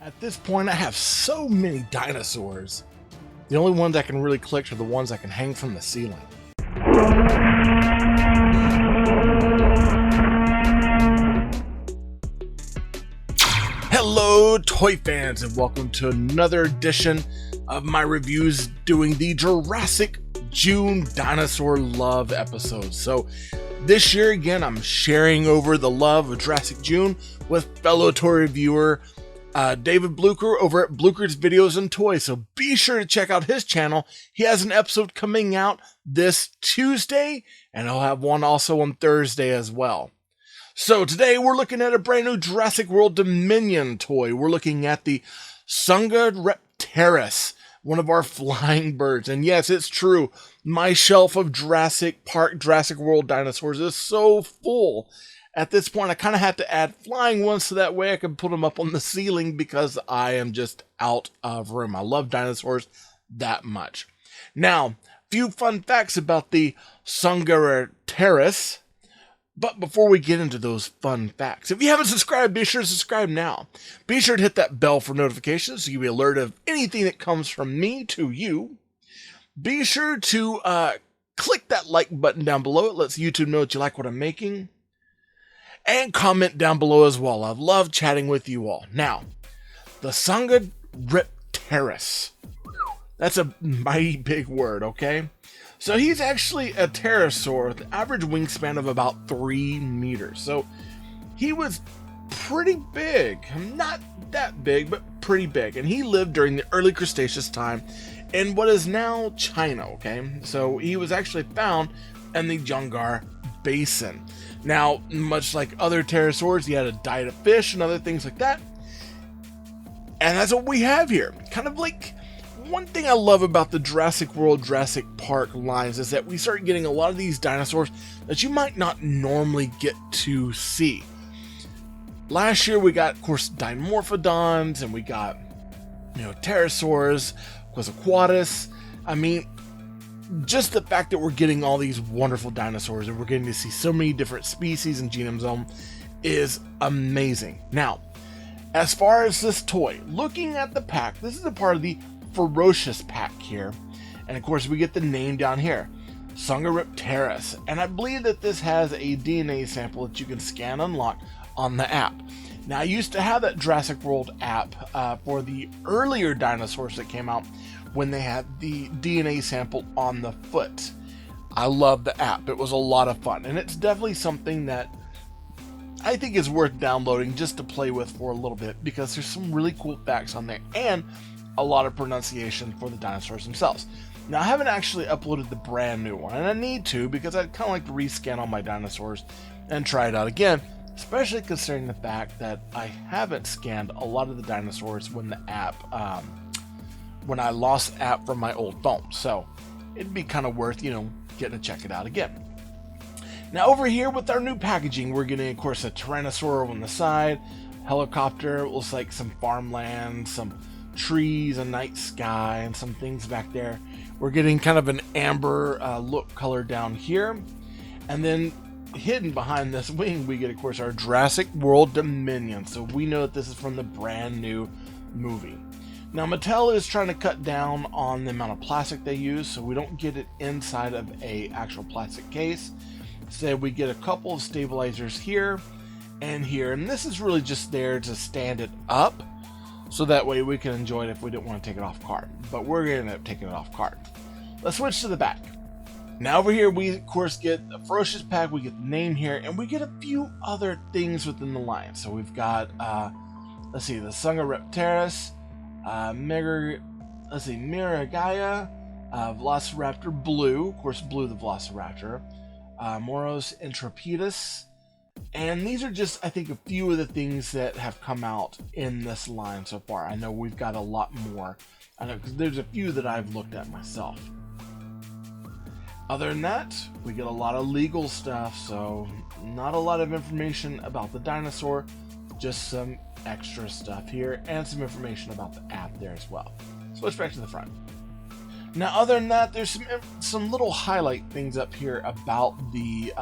At this point, I have so many dinosaurs. The only ones I can really collect are the ones I can hang from the ceiling. Hello, toy fans, and welcome to another edition of my reviews doing the Jurassic June Dinosaur Love episode. So this year, again, I'm sharing over the love of Jurassic June with fellow toy reviewer David Blucher over at Blucher's Videos and Toys. So be sure to check out his channel. He has an episode coming out this Tuesday, and he'll have one also on Thursday as well. So today we're looking at a brand new Jurassic World Dominion toy. We're looking at the Dsungaripterus, one of our flying birds. And yes, it's true. My shelf of Jurassic World dinosaurs is so full. At this point, I kind of have to add flying ones so that way I can put them up on the ceiling because I am just out of room. I love dinosaurs that much. Now, a few fun facts about the Dsungaripterus. But before we get into those fun facts, if you haven't subscribed, be sure to subscribe now. Be sure to hit that bell for notifications so you'll be alerted of anything that comes from me to you. Be sure to click that like button down below. It lets YouTube know that you like what I'm making. And comment down below as well. I love chatting with you all. Now, the Dsungaripterus. That's a mighty big word, okay? So he's actually a pterosaur with an average wingspan of about 3 meters. So he was pretty big. Not that big, but pretty big. And he lived during the early Cretaceous time in what is now China, okay? So he was actually found in the Dsungar Basin. Now, much like other pterosaurs, he had a diet of fish and other things like that. And that's what we have here. Kind of like, one thing I love about the Jurassic World, Jurassic Park lines is that we start getting a lot of these dinosaurs that you might not normally get to see. Last year we got, of course, Dimorphodons, and we got, pterosaurs, Quetzalcoatlus. I mean, just the fact that we're getting all these wonderful dinosaurs and we're getting to see so many different species and genomes on them is amazing. Now, as far as this toy, looking at the pack, this is a part of the ferocious pack here. And of course, we get the name down here, Dsungaripterus. And I believe that this has a DNA sample that you can scan and unlock on the app. Now, I used to have that Jurassic World app for the earlier dinosaurs that came out when they had the DNA sample on the foot. I love the app. It was a lot of fun. And it's definitely something that I think is worth downloading just to play with for a little bit because there's some really cool facts on there and a lot of pronunciation for the dinosaurs themselves. Now, I haven't actually uploaded the brand new one, and I need to because I'd kind of like to rescan all my dinosaurs and try it out again, especially considering the fact that I haven't scanned a lot of the dinosaurs when the app, when I lost the app from my old phone. So it'd be kind of worth, getting to check it out again. Now, over here with our new packaging, we're getting, of course, a Tyrannosaur on the side, helicopter, it looks like some farmland, some trees, a night sky, and some things back there. We're getting kind of an amber look color down here. And then hidden behind this wing, we get, of course, our Jurassic World Dominion. So we know that this is from the brand new movie. Now, Mattel is trying to cut down on the amount of plastic they use, so we don't get it inside of a actual plastic case. Instead, we get a couple of stabilizers here and here. And this is really just there to stand it up, so that way we can enjoy it if we don't want to take it off card. But we're going to end up taking it off card. Let's switch to the back. Now over here we of course get the ferocious pack, we get the name here, and we get a few other things within the line. So we've got, the Dsungaripterus, Miragaya, Velociraptor Blue, of course Blue the Velociraptor, Moros Intrepidus. And these are just, I think, a few of the things that have come out in this line so far. I know we've got a lot more. I know because there's a few that I've looked at myself. Other than that, we get a lot of legal stuff, so not a lot of information about the dinosaur, just some extra stuff here, and some information about the app there as well. Switch back to the front. Now, other than that, there's some little highlight things up here about the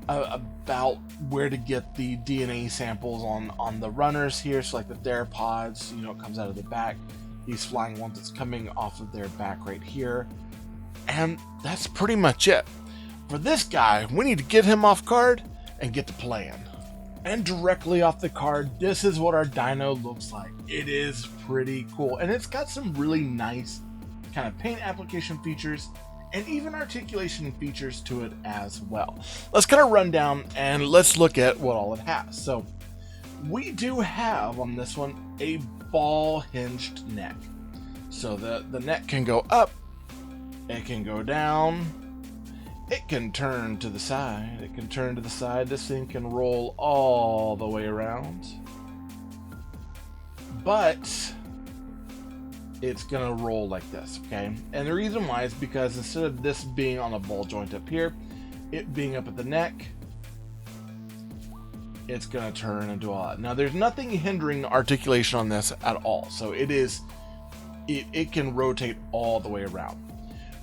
about where to get the DNA samples on the runners here. So like the theropods, you know, it comes out of the back. These flying ones, it's coming off of their back right here. And that's pretty much it. For this guy, we need to get him off card and get to playing. And directly off the card, this is what our dino looks like. It is pretty cool. And it's got some really nice kind of paint application features and even articulation features to it as well. Let's kind of run down and let's look at what all it has. So we do have on this one a ball hinged neck. So the neck can go up, it can go down, it can turn to the side, it can turn to the side. This thing can roll all the way around. But it's gonna roll like this, okay? And the reason why is because instead of this being on a ball joint up here, it being up at the neck, it's gonna turn into all that. Now there's nothing hindering articulation on this at all. So it can rotate all the way around.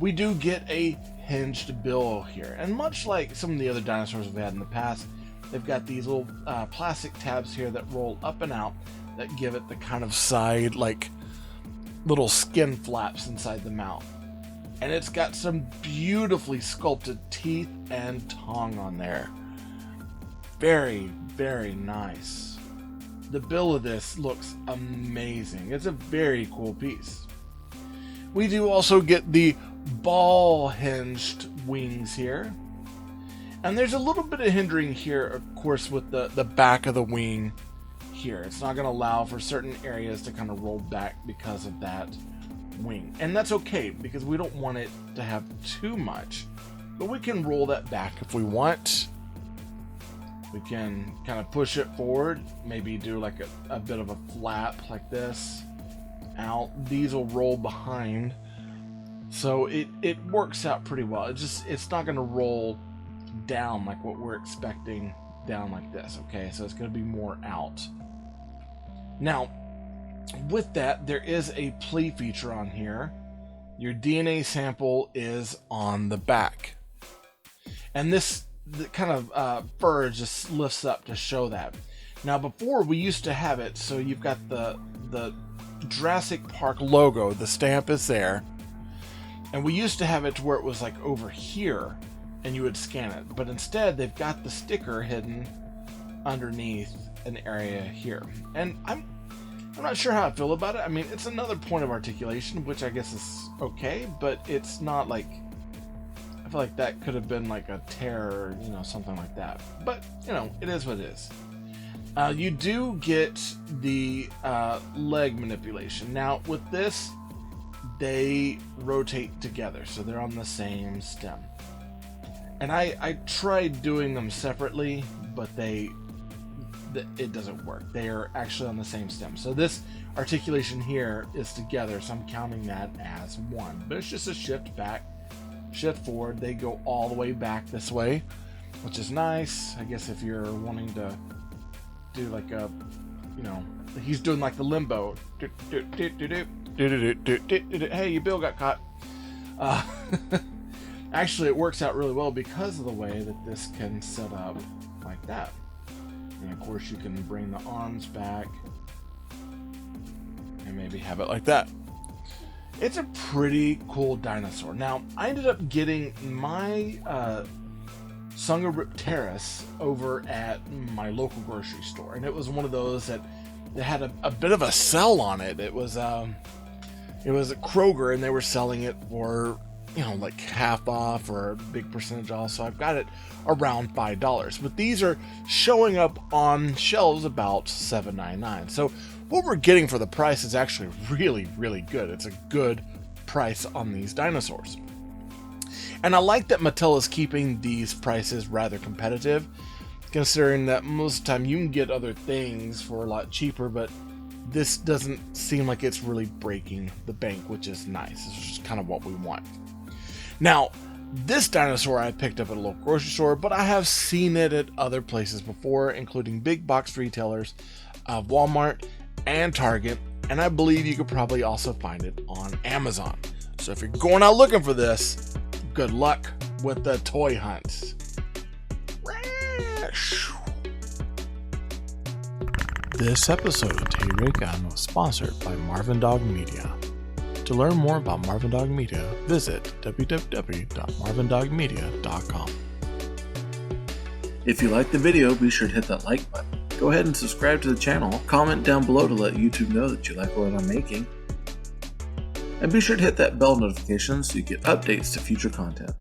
We do get a hinged bill here, and much like some of the other dinosaurs we've had in the past, they've got these little plastic tabs here that roll up and out that give it the kind of side like little skin flaps inside the mouth. And it's got some beautifully sculpted teeth and tongue on there. Very, very nice. The bill of this looks amazing. It's a very cool piece. We do also get the ball hinged wings here. And there's a little bit of hindering here, of course, with the back of the wing here. It's not going to allow for certain areas to kind of roll back because of that wing. And that's okay, because we don't want it to have too much. But we can roll that back if we want. We can kind of push it forward, maybe do like a bit of a flap like this out. These will roll behind. So it works out pretty well. It's not going to roll down like what we're expecting down like this, okay? So it's going to be more out. Now, with that, there is a play feature on here. Your DNA sample is on the back. And this kind of fur just lifts up to show that. Now, before we used to have it, so you've got the Jurassic Park logo, the stamp is there. And we used to have it to where it was like over here and you would scan it. But instead, they've got the sticker hidden underneath an area here. And I'm not sure how I feel about it. I mean, it's another point of articulation, which I guess is okay, but it's not like, I feel like that could have been like a tear or, you know, something like that. But, you know, it is what it is. You do get the leg manipulation. Now, with this, they rotate together, so they're on the same stem. And I tried doing them separately, but it doesn't work. They are actually on the same stem. So this articulation here is together, so I'm counting that as one. But it's just a shift back, shift forward. They go all the way back this way, which is nice. I guess if you're wanting to do like a, you know, he's doing like the limbo. Hey, your bill got caught. Actually, it works out really well because of the way that this can set up like that. And of course, you can bring the arms back and maybe have it like that. It's a pretty cool dinosaur. Now, I ended up getting my Dsungaripterus over at my local grocery store, and it was one of those that had a bit of a sell on it. It was at Kroger, and they were selling it for, you know, like half off or a big percentage off. So I've got it around $5, but these are showing up on shelves about $7.99. So what we're getting for the price is actually really, really good. It's a good price on these dinosaurs. And I like that Mattel is keeping these prices rather competitive, considering that most of the time you can get other things for a lot cheaper, but this doesn't seem like it's really breaking the bank, which is nice. This is just kind of what we want. Now, this dinosaur I picked up at a local grocery store, but I have seen it at other places before, including big box retailers, Walmart and Target, and I believe you could probably also find it on Amazon. So if you're going out looking for this, good luck with the toy hunt. This episode of Tay Gun was sponsored by Marvin Dog Media. To learn more about Marvin Dog Media, visit www.marvindogmedia.com. If you liked the video, be sure to hit that like button. Go ahead and subscribe to the channel. Comment down below to let YouTube know that you like what I'm making. And be sure to hit that bell notification so you get updates to future content.